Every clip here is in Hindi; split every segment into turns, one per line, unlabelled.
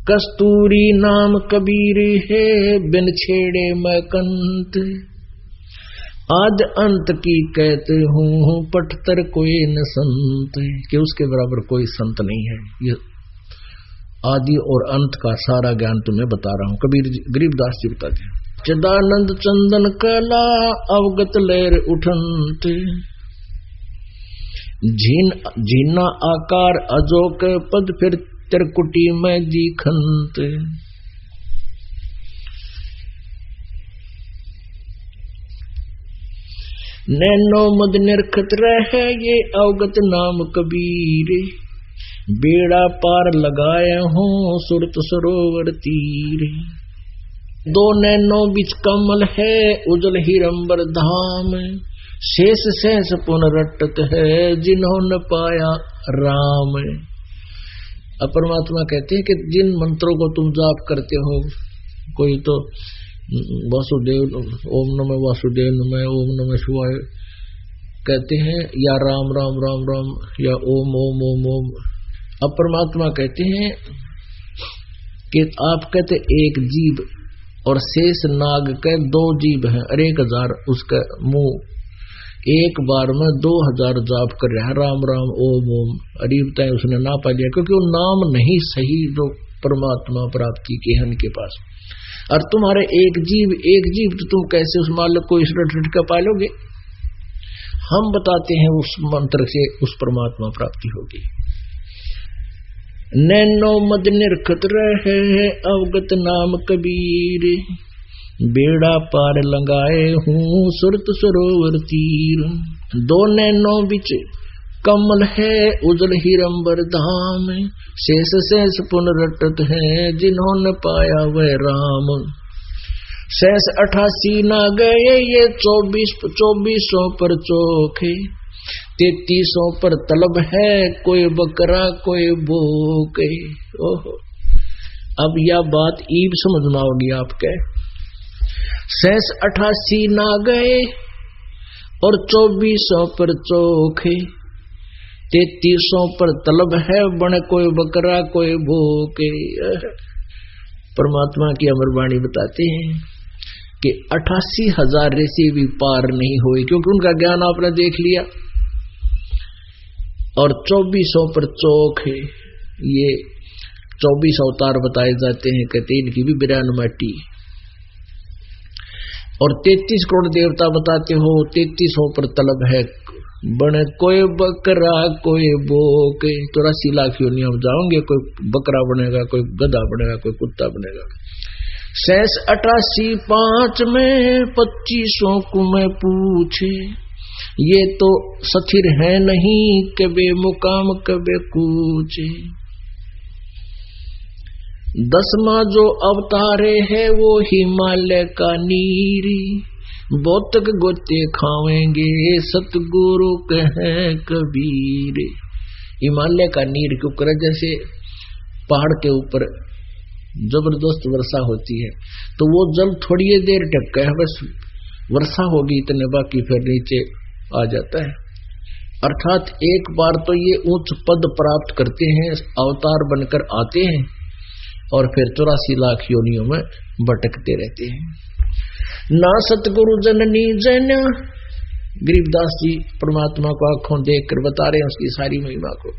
कस्तूरी नाम कबीर है, बिन छेड़े मैं कंत। आद अंत की कहते हूँ, पटतर कोई न संत, कि उसके बराबर कोई संत नहीं है। ये आदि और अंत का सारा ज्ञान तुम्हें बता रहा हूँ। कबीर जी, गरीबदास जी बताते हैं। चिदानंद चंदन कला अवगत लहर उठंत, झीना आकार अजोक पद, फिर त्रिकुटी में जीखंत। नैनो मद निरखत रहे, ये अवगत नाम कबीर, बेड़ा पार लगाए हूँ सुरत सरोवर तीर। दो नैनो बीच कमल है, उजल हिरंबर धाम, शेष शेष पुनरटत है, जिन्होंने पाया राम। परमात्मा कहते हैं कि जिन मंत्रों को तुम जाप करते हो, कोई तो वासुदेव, ओम नमः वासुदेव नमः, ओम नमः शिवाय कहते हैं, या राम राम राम राम, या ओम ओम ओम ओम। अब परमात्मा कहते हैं कि आप कहते एक जीव और शेष नाग के दो जीव हैं, और 1000 उसका मुंह एक बार में 2000 जाप कर रहा है, राम राम ओम ओम। अरीब तय उसने ना पा लिया, क्योंकि वो नाम नहीं सही जो परमात्मा प्राप्ति के हैं उनके पास। और तुम्हारे एक जीव तो तुम कैसे उस मालिक को इस रट का पालोगे? हम बताते हैं उस मंत्र से उस परमात्मा प्राप्ति होगी। नैनो मद निरखत रहे, अवगत नाम कबीर, बेड़ा पार लगाए हूँ सुरत सरोवर तीर। दो नैनो बिच कमल है, उजल हिरंबर धाम, शेष शेष पुनरटत है, जिन्होंने पाया वह राम। शेष 88 ना गए, ये 2400 पर चोखे, 3300 पर तलब है, कोई बकरा कोई बोके। ओहो, अब यह बात ईब समझ में आओगी आपके। शेष 88 ना गए और 2400 पर चोखे, 3300 पर तलब है, बने कोई बकरा कोई भूखे। परमात्मा की अमरवाणी बताते हैं कि 88,000 ऋषि भी पार नहीं हुए, क्योंकि उनका ज्ञान आपने देख लिया। और 2400 पर चौक है, ये 24 अवतार बताए जाते हैं, कहते इनकी भी 92 माटी। और 33 करोड़ देवता बताते हो, 3300 पर तलब है, बने कोई बकरा कोई बोके। 84 लाख योनियां हम जाओगे, कोई बकरा बनेगा, कोई गधा बनेगा, कोई कुत्ता बनेगा। शेष 88 5 में 2500 को मैं पूछे, ये तो स्थिर है नहीं, कबे मुकाम कबे कूचे। 10वां जो अवतारे है वो हिमालय का नीरी, बोतक गोते खावेंगे सतगुरु कहे कबीर। हिमालय का नीर क्यों करे? जैसे पहाड़ के ऊपर जबरदस्त वर्षा होती है तो वो जल थोड़ी देर टपका है, बस वर्षा होगी इतने, बाकी फिर नीचे आ जाता है। अर्थात एक बार तो ये उच्च पद प्राप्त करते हैं, अवतार बनकर आते हैं और फिर 84 लाख योनियों में भटकते रहते हैं। ना सतगुरु जननी जन, गरीबदास जी परमात्मा को आंखों देखकर बता रहे हैं उसकी सारी महिमा को।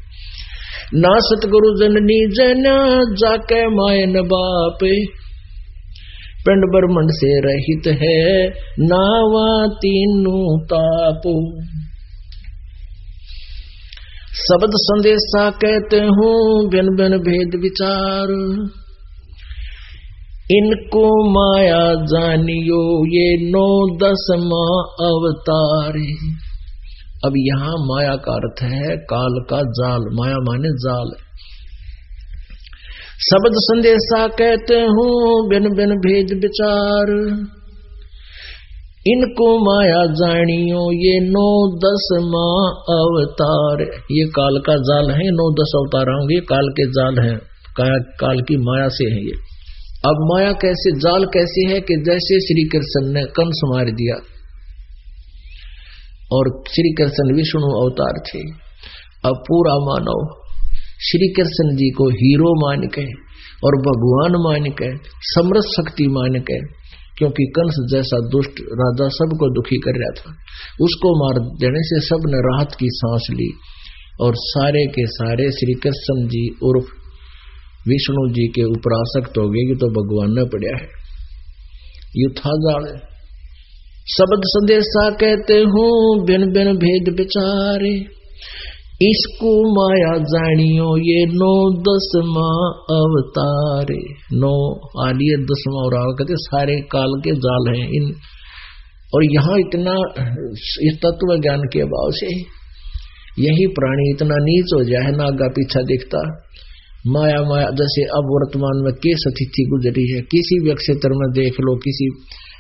ना सतगुरु जननी जन, जाके मायन बाप, पिंड ब्रह्मंड से रहित है, नावा तीनों ताप। शब्द संदेशा कहते हूँ बिन बिन भेद विचार, इनको माया जानियो ये 9-10 अवतार। अब यहाँ माया का अर्थ है काल का जाल, माया माने जाल। शब्द संदेशा कहते हूँ बिन बिन भेद विचार, इनको माया जानियो ये 9-10 अवतार। ये काल का जाल है, 9-10 अवतार होंगे, काल के जाल हैं, काल की माया से है ये। अब माया कैसे, जाल कैसे है कि जैसे श्री कृष्ण ने कंस मार दिया और श्री कृष्ण विष्णु अवतार थे, अब पूरा मानव श्री कृष्ण जी को हीरो मान के और भगवान मान के, समर्थ शक्ति मान के, क्योंकि कंस जैसा दुष्ट राजा सबको दुखी कर रहा था, उसको मार देने से सब ने राहत की सांस ली। और सारे के सारे श्री कृष्ण जी उर्फ विष्णु जी के ऊपर आसक्त हो गए कि तो भगवान ने पड़ा है। यू था जाल शब्द संदेशा कहते हूँ बिन बिन भेद विचारे, इसको माया जानियो ये 9-10वां अवतारे। 9 आलिए 10वां और कहते सारे काल के जाल हैं इन। और यहाँ इतना इस तत्व ज्ञान के अभाव से यही प्राणी इतना नीच हो जाए ना, आगा पीछा देखता माया माया। जैसे अब वर्तमान में केस अतिथि गुजरी है, किसी भी क्षेत्र में देख लो, किसी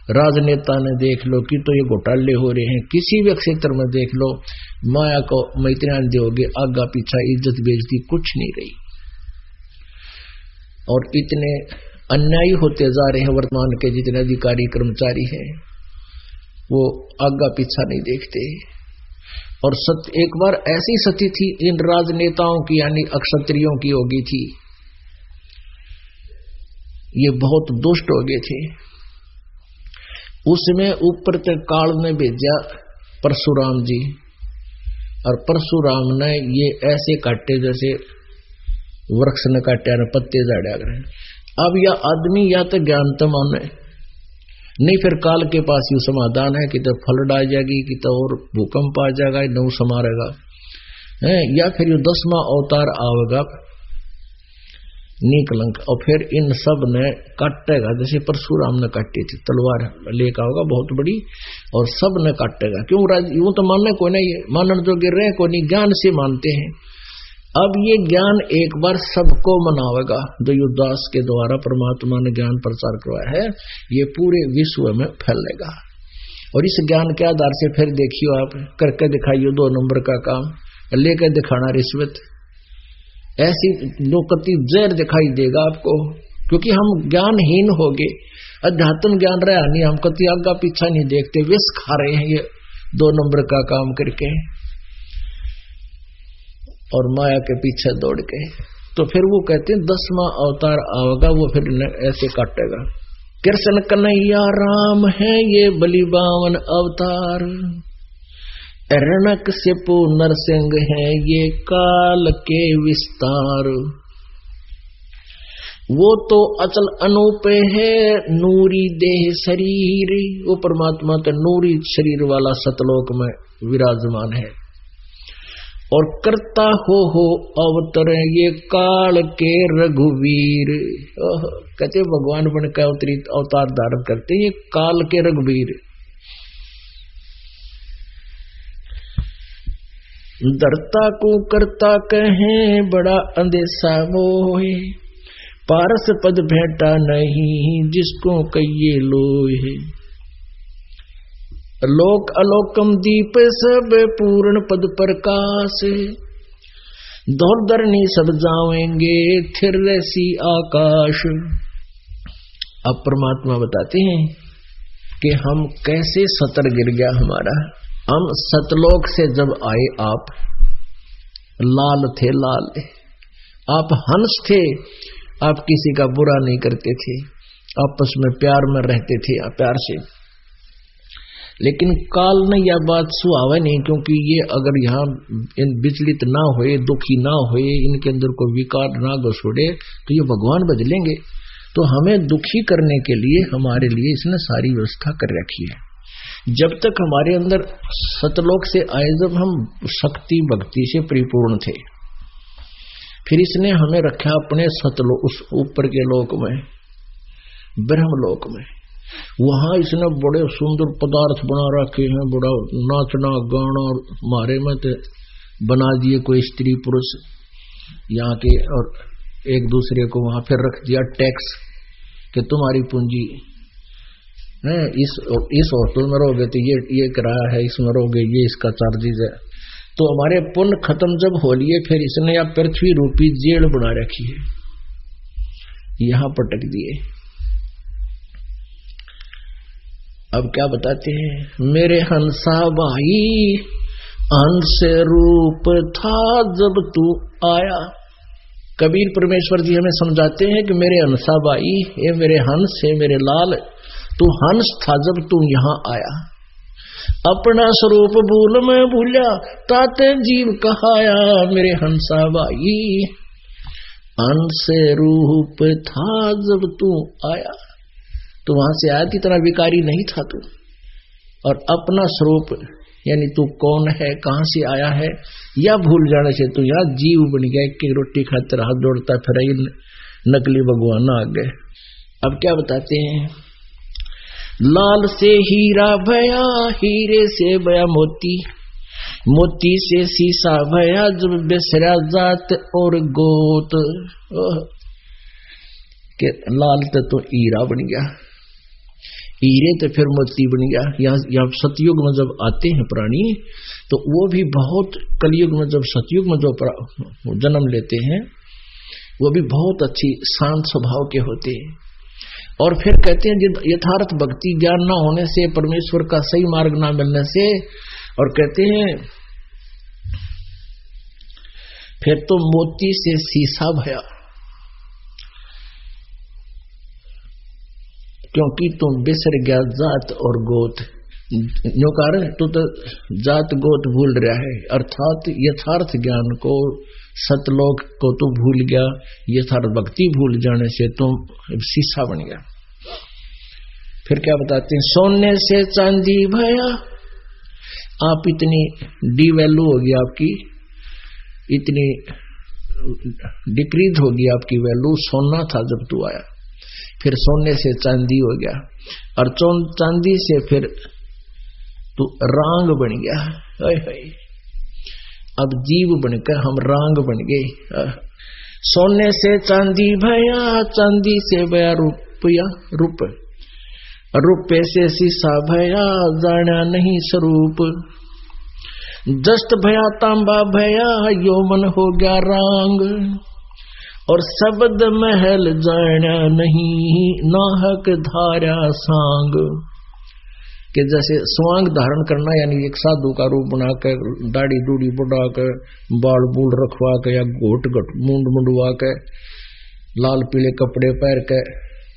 राजनेता ने देख लो कि तो ये घोटाले हो रहे हैं, किसी भी क्षेत्र में देख लो, माया को मैं इतना दोगे आगा पीछा इज्जत बेइज्जती कुछ नहीं रही। और इतने अन्यायी होते जा रहे हैं वर्तमान के जितने अधिकारी कर्मचारी हैं, वो आगा पीछा नहीं देखते। और एक बार ऐसी स्थिति थी इन राजनेताओं की, यानी अक्षत्रियों की होगी थी, ये बहुत दुष्ट हो गए थे। उसमें ऊपर तक काल ने भेजा परशुराम जी, और परशुराम ने ये ऐसे काटे जैसे वृक्ष ने काटे न पत्ते झाड़ा करें। अब यह आदमी या तो ज्ञान तो माने नहीं, फिर काल के पास यू समाधान है कि तो फ्लड आ जाएगी, कि तो और भूकंप आ जाएगा, नौ समारेगा है, या फिर यू 10वां अवतार आवेगा नीकलंक, और फिर इन सब ने काटेगा जैसे परशुराम ने काटी थी, तलवार लेकर होगा बहुत बड़ी और सब ने काटेगा। क्यों यूं तो मानने को नहीं, मानने जो गिर रहे को नहीं, ज्ञान से मानते हैं। अब ये ज्ञान एक बार सबको मनावेगा, जो युदास के द्वारा परमात्मा ने ज्ञान प्रचार करवाया है, ये पूरे विश्व में फैलेगा। और इस ज्ञान के आधार से फिर देखियो आप करके दिखाइयो 2 नंबर का काम, लेकर दिखाना रिश्वत, ऐसी लोकति जहर दिखाई देगा आपको, क्योंकि हम ज्ञानहीन हो गए, अध्यात्म ज्ञान रहा नहीं, हम कति आगा पीछा नहीं देखते, विष खा रहे हैं ये 2 नंबर का काम करके और माया के पीछे दौड़ के। तो फिर वो कहते हैं 10वां अवतार आवेगा, वो फिर ऐसे काटेगा। कृष्ण कन्हैया राम है ये बलिबावन अवतार, हिरण्यकशिपु नरसिंह है ये काल के विस्तार। वो तो अचल अनूप है नूरी देह शरीर, वो परमात्मा तो नूरी शरीर वाला सतलोक में विराजमान है। और करता हो अवतर ये काल के रघुवीर, कहते भगवान बन का अवतार धारण करते ये काल के रघुवीर। धरता को करता कहें बड़ा अंदेशा मोहे, पारस पद भेंटा नहीं जिसको कहिए लोहे। लोक अलोकम दीप सब पूर्ण पद प्रकाश, दौर धरनी सब जावेंगे थिर सी आकाश। अब परमात्मा बताते हैं कि हम कैसे सतर गिर गया हमारा। हम सतलोक से जब आए आप लाल थे, लाल आप हंस थे, आप किसी का बुरा नहीं करते थे, आपस में प्यार में रहते थे, प्यार से। लेकिन काल ने यह बात सुहावे नहीं, क्योंकि ये अगर यहाँ विचलित ना होए, दुखी ना होए, इनके अंदर कोई विकार ना घुसोड़े तो ये भगवान बदलेंगे। तो हमें दुखी करने के लिए हमारे लिए इसने सारी व्यवस्था कर रखी है। जब तक हमारे अंदर सतलोक से आए, जब हम शक्ति भक्ति से परिपूर्ण थे, फिर इसने हमें रखा अपने सतलोक, उस ऊपर के लोक में, ब्रह्मलोक में। वहां इसने बड़े सुंदर पदार्थ बना रखे हैं, बड़ा नाचना गाना मारे में तो बना दिए कोई स्त्री पुरुष यहाँ के, और एक दूसरे को वहां फिर रख दिया टैक्स कि तुम्हारी पूंजी है, इस होटल में रहोगे तो ये किराया है, इसमें रहोगे ये इसका चार्जेज है। तो हमारे पुण्य खत्म जब हो लिए, फिर इसने या पृथ्वी रूपी जेल बना रखी है, यहां पटक दिए। अब क्या बताते हैं, मेरे हंसा भाई हंस रूप था जब तू आया, कबीर परमेश्वर जी हमें समझाते हैं कि मेरे हंसा भाई, ये मेरे हंस है, मेरे लाल, तू हंस था जब तू यहां आया, अपना स्वरूप भूल मैं भूला, ताते जीव कहाया। मेरे हंसा भाई, हंस रूप था जब तू आया, तू वहां से आया थी, इतना विकारी नहीं था तू। और अपना स्वरूप यानी तू कौन है, कहां से आया है, या भूल जाने से तू यहाँ जीव बन गया कि रोटी खाते हाथ जोड़ता फिर नकली भगवान आ गए। अब क्या बताते हैं, लाल से हीरा भया, हीरे से भया मोती, मोती से शीशा भया, जब बेसरा जात और गोत। के लाल तो हीरा बन गया, हीरे तो फिर मोती बन गया। यहाँ सतयुग में जब आते हैं प्राणी तो वो भी बहुत, कलयुग में जब सतयुग में जो जन्म लेते हैं वो भी बहुत अच्छी शांत स्वभाव के होते हैं। और फिर कहते हैं यथार्थ भक्ति ज्ञान ना होने से, परमेश्वर का सही मार्ग ना मिलने से, और कहते हैं फिर तो मोती से शीशा भया, क्योंकि तुम बिसर गया जात और गोत। न्यू कारण तू तो जात गोत भूल रहा है, अर्थात यथार्थ ज्ञान को, सतलोक को तू भूल गया। यथार्थ भक्ति भूल जाने से तुम शीशा बन गया। फिर क्या बताते हैं, सोने से चांदी भया, आप इतनी डी वैल्यू होगी आपकी, इतनी डिक्रीज होगी आपकी वैल्यू, सोना था जब तू आया, फिर सोने से चांदी हो गया, और चांदी से फिर तू रांग बन गया। अब जीव बनकर हम रांग बन गए। सोने से चांदी भया, चांदी से भया रुपया, रुपये से शीशा भया, जाना नहीं स्वरूप। जस्त भया तांबा भया, यौवन हो गया रांग, और शब्द महल जाना नहीं, नाहक धारा सांग। कि जैसे स्वांग धारण करना, यानी एक साधु का रूप बनाकर, दाढ़ी दूढ़ी बढ़ाकर, बाल बूढ़ रखवा के, या घोट मुंड मुंडवा के, लाल पीले कपड़े पहन के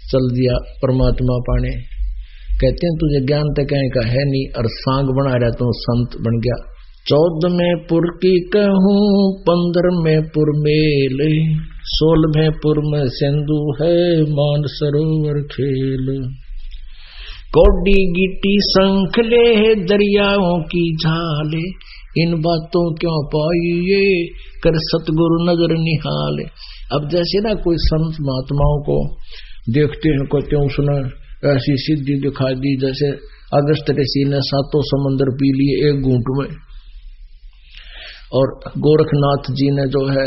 चल दिया परमात्मा पाने। कहते हैं तुझे ज्ञान तो कहीं का है नहीं, और सांग बना रहा तो संत बन गया। 14 में पुर की कहूँ, 15 में पुर मेल, 16 पुर में सिंधु है, मान सरोवर खेल। कौडी गिट्टी संखले, दरियाओं की झाले, इन बातों क्यों पाइए, कर सतगुरु नजर निहाले। अब जैसे ना कोई संत महात्माओं को देखते हैं, कहते हैं उसने ऐसी सिद्धि दिखा दी, जैसे अगस्त ऋषि ने 7 समंदर पी लिए एक घूंट में, और गोरखनाथ जी ने जो है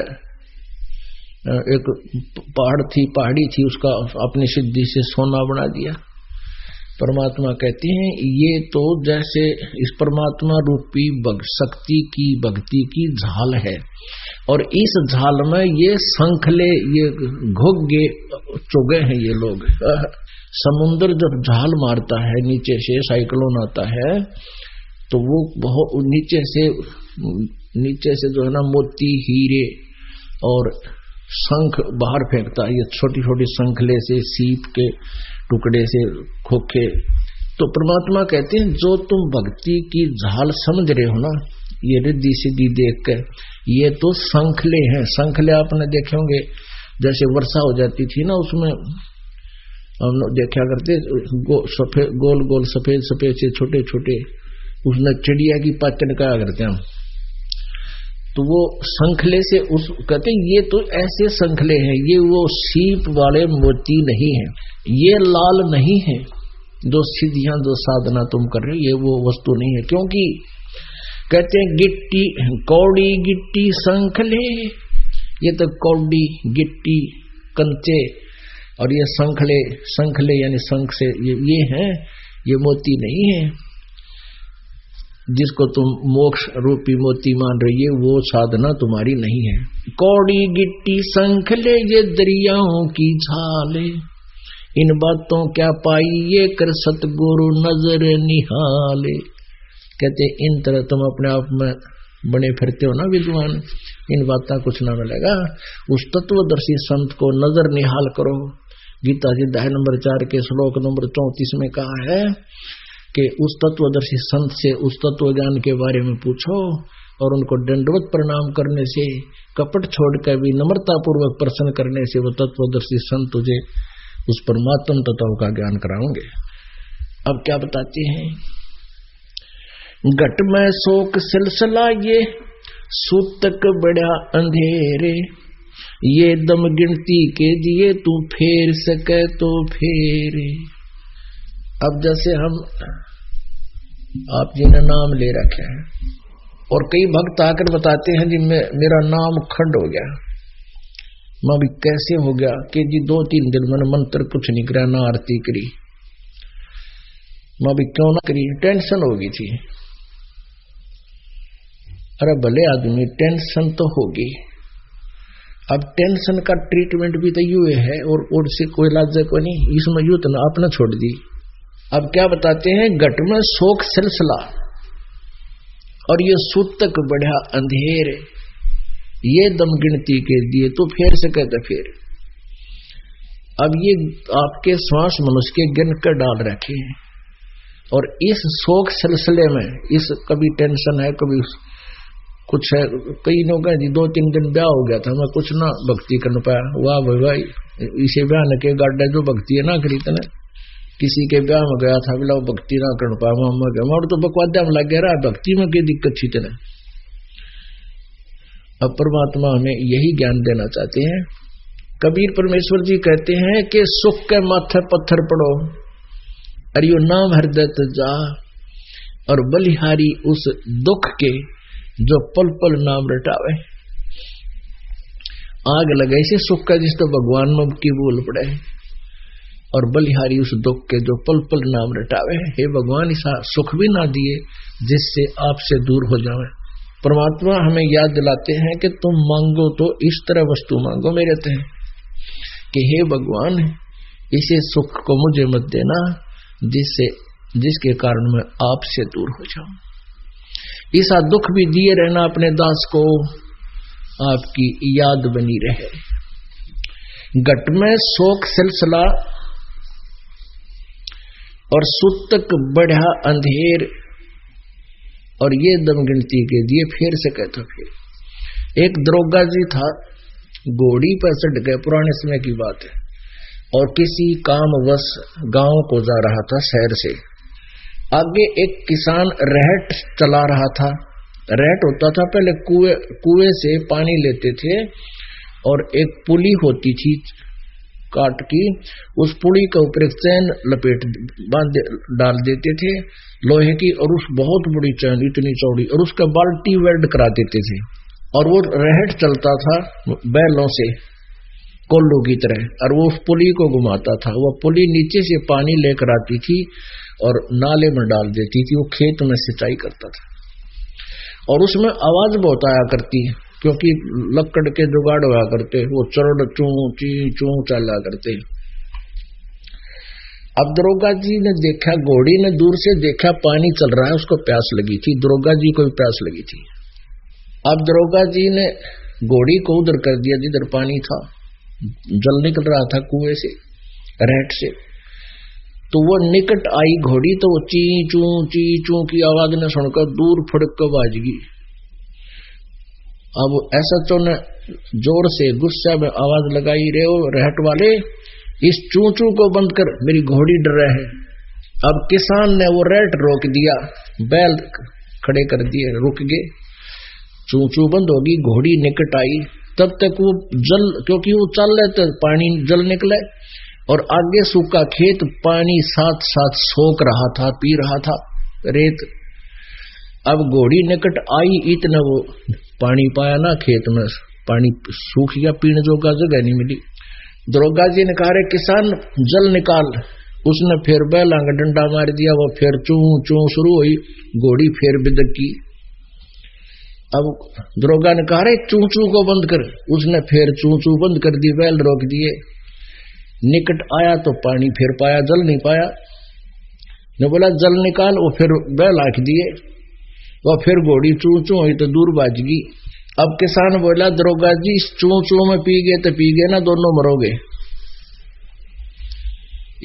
एक पहाड़ी थी उसका अपनी सिद्धि से सोना बना दिया। परमात्मा कहते हैं ये तो जैसे इस परमात्मा रूपी शक्ति की, भक्ति की झाल है, और इस झाल में ये संखले, ये घोगे चुगे हैं ये लोग। समुद्र जब झाल मारता है नीचे से, साइक्लोन आता है, तो वो बहुत नीचे से जो है ना मोती, हीरे और शंख बाहर फेंकता है, ये छोटी छोटी शंखले से, सीप के टुकड़े से, खोखे। तो परमात्मा कहते हैं जो तुम भक्ति की झाल समझ रहे हो ना, ये रिद्धि सिद्धि देख कर, ये तो शंखले हैं। शंखले आपने देखे होंगे, जैसे वर्षा हो जाती थी ना, उसमें हम लोग देखा करते, गोल गोल सफेद सफेद से छोटे छोटे, उसने चिड़िया की पाचन कहा करते हम, तो वो शंखले से उस कहते हैं ये तो ऐसे शंखले हैं, ये वो सीप वाले मोती नहीं है, ये लाल नहीं है, जो सिद्धियां जो साधना तुम कर रहे हो ये वो वस्तु नहीं है। क्योंकि कहते हैं गिट्टी, कौड़ी गिट्टी शंखले, ये तो कौड़ी गिट्टी कंचे, और ये शंखले यानी शंख से ये हैं, ये मोती नहीं है। जिसको तुम मोक्ष रूपी मोती मान रही है वो साधना तुम्हारी नहीं है। कौड़ी गिट्टी शंखले, ये दरियाओं की झाले, इन बातों क्या पाई ये कर सतगुरु नजर निहाले। कहते इन तरह तुम अपने आप में बने फिरते हो ना विद्वान, इन बातों कुछ ना मिलेगा। उस तत्वदर्शी संत को नजर निहाल करो। गीता जी अध्याय नंबर 4 के श्लोक नंबर 34 में कहा है कि उस तत्वदर्शी संत से उस तत्व ज्ञान के बारे में पूछो, और उनको दंडवत प्रणाम करने से, कपट छोड़कर भी नम्रता पूर्वक प्रश्न करने से वो तत्वदर्शी संत तुझे उस परमात्म तत्व का ज्ञान कराओगे। अब क्या बताते हैं, घट में शोक सिलसिला ये सूतक बड़ा अंधेरे, ये दम गिनती के दिए तू फेर सके तो फेरे। अब जैसे हम आप जी ने नाम ले रखे हैं और कई भक्त आकर बताते हैं जी मेरा नाम खंड हो गया, मैं भी कैसे हो गया कि जी 2-3 दिन मैंने मंत्र कुछ नहीं करा, ना आरती करी, मैं भी क्यों ना करी, टेंशन हो गई थी। अरे भले आदमी टेंशन तो होगी, अब टेंशन का ट्रीटमेंट भी तो यूं है और से कोई इलाज को नहीं, इसमें यूं तो आपने छोड़ दी। अब क्या बताते हैं, घट में शोक सिलसिला और ये सूतक बढ़ा अंधेर, ये दम गिनती के दिए तो फेर से कहते फेर। अब ये आपके श्वास मनुष्य के गिन कर डाल रखे हैं, और इस शोक सिलसिले में इस कभी टेंशन है, कभी कुछ है। कई लोग हैं जी 2-3 दिन ब्याह हो गया था, मैं कुछ ना भक्ति कर पाया, वाह भाई भाई इसे ब्याह न के गाड्डा जो भक्ति है ना खरीदने, किसी के ब्याह में गया था बोला भक्ति ना कर पाया, मैं गया और तो बकवाद्या में लग गया रहा, भक्ति में क्या दिक्कत थी तेने। अब परमात्मा हमें यही ज्ञान देना चाहते हैं। कबीर परमेश्वर जी कहते हैं कि सुख के माथे पत्थर पड़ो, अरे यो नाम हृदय जा, और बलिहारी उस दुख के जो पल पल नाम रटावे। आग लगे से सुख का जिस तो भगवान में की बोल पड़े, और बलिहारी उस दुख के जो पल पल नाम रटावे। हे भगवान ऐसा सुख भी ना दिए जिससे आपसे दूर हो जावे। परमात्मा हमें याद दिलाते हैं कि तुम मांगो तो इस तरह वस्तु मांगो मेरे ते, कि हे भगवान इसे सुख को मुझे मत देना जिसके कारण मैं आपसे दूर हो जाऊं। ऐसा दुख भी दिए रहना अपने दास को, आपकी याद बनी रहे। घट में शोक सिलसिला और सूतक बढ़ा अंधेर, और ये दम गिनती के दिए फेर से कहता फिर। एक दरोगा जी था, घोड़ी पर चढ़ गए, पुराने समय की बात है, और किसी कामवश गांव को जा रहा था शहर से। आगे एक किसान रहट चला रहा था। रहट होता था पहले कुएं से पानी लेते थे, और एक पुली होती थी काट की, उस पुली के ऊपर एक चैन लपेट बांध डाल देते थे लोहे की, और उस बहुत बड़ी चैन इतनी चौड़ी, और उसका बाल्टी वेल्ड करा देते थे, और वो रहट चलता था बैलों से कोल्लू की तरह, और वो उस पुली को घुमाता था। वो पुली नीचे से पानी लेकर आती थी और नाले में डाल देती थी, वो खेत में सिंचाई करता था। और उसमें आवाज बहुत आया करती, क्योंकि लकड़ के जुगाड़ हुआ करते, वो चरड़ चू ची चू चला करते। अब दरोगा जी ने देखा, घोड़ी ने दूर से देखा पानी चल रहा है, उसको प्यास लगी थी, दरोगा जी को भी प्यास लगी थी। अब दरोगा जी ने घोड़ी को उधर कर दिया जिधर पानी था, जल निकल रहा था कुएं से, रहट से। तो वो निकट आई घोड़ी, तो वो ची चू की आवाज ने सुनकर दूर फड़क कर बाज गई। अब ऐसा तो ने जोर से गुस्सा में आवाज लगाई, रे ओ रहट वाले, इस चू को बंद कर, मेरी घोड़ी डर रहा है। अब किसान ने वो रहट रोक दिया, बैल खड़े कर दिए, रुक गए, चू बंद होगी, घोड़ी निकट आई। तब तक वो जल, क्योंकि वो चल रहे थे, पानी जल निकले, और आगे सूखा खेत पानी साथ साथ सोख रहा था, पी रहा था रेत। अब घोड़ी निकट आई, इतना वो पानी पाया ना खेत में, पानी सूख गया, पीने जोगा जगह नहीं मिली। दरोगा जी ने कहा, रे किसान जल निकाल। उसने फिर बैलां का डंडा मार दिया, वो फिर चू शुरू हुई, घोड़ी फिर बिदक की। अब दरोगा ने कहा, रे चू को बंद कर। उसने फिर चू बंद कर दी, बैल रोक दिए। निकट आया तो पानी फिर पाया, जल नहीं पाया। ने बोला जल निकाल, वो फिर बैल आंख दिए। वह फिर घोड़ी चू चू हुई तो दूर भाजगी। अब किसान बोला दरोगा जी इस चू चू में पी गए तो पी गए ना, दोनों मरोगे।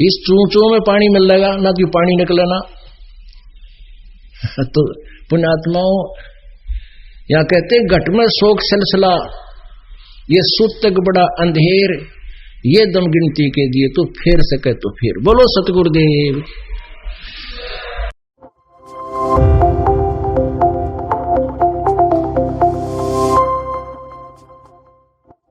इस चू चू में पानी मिलेगा ना कि पानी निकलेना। तो पुण्यात्माओं यहां कहते घट में शोक सिलसिला, ये सुतक बड़ा अंधेर, ये दम गिनती के दिए तो फेर सके तो फिर। बोलो सतगुरुदेव।